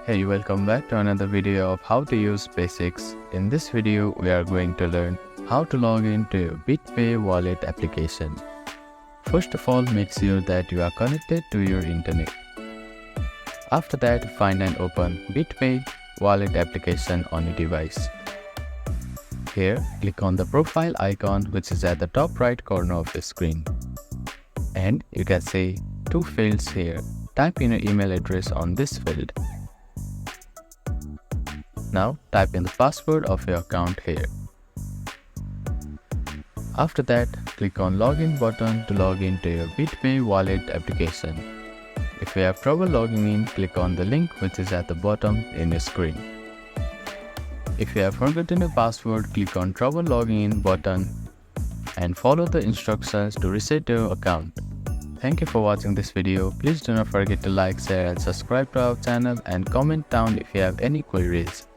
Hey, welcome back to another video of how to use basics. In this video, we are going to learn how to log into your BitPay Wallet application. First of all, make sure that you are connected to your internet. After that, find and open BitPay Wallet application on your device. Here, click on the profile icon which is at the top right corner of the screen. And you can see two fields here. Type in your email address on this field. Now type in the password of your account here. After that, click on Login button to log into your BitPay Wallet application. If you have trouble logging in, click on the link which is at the bottom in your screen. If you have forgotten your password, click on Trouble Logging In button and follow the instructions to reset your account. Thank you for watching this video. Please do not forget to like, share and subscribe to our channel and comment down if you have any queries.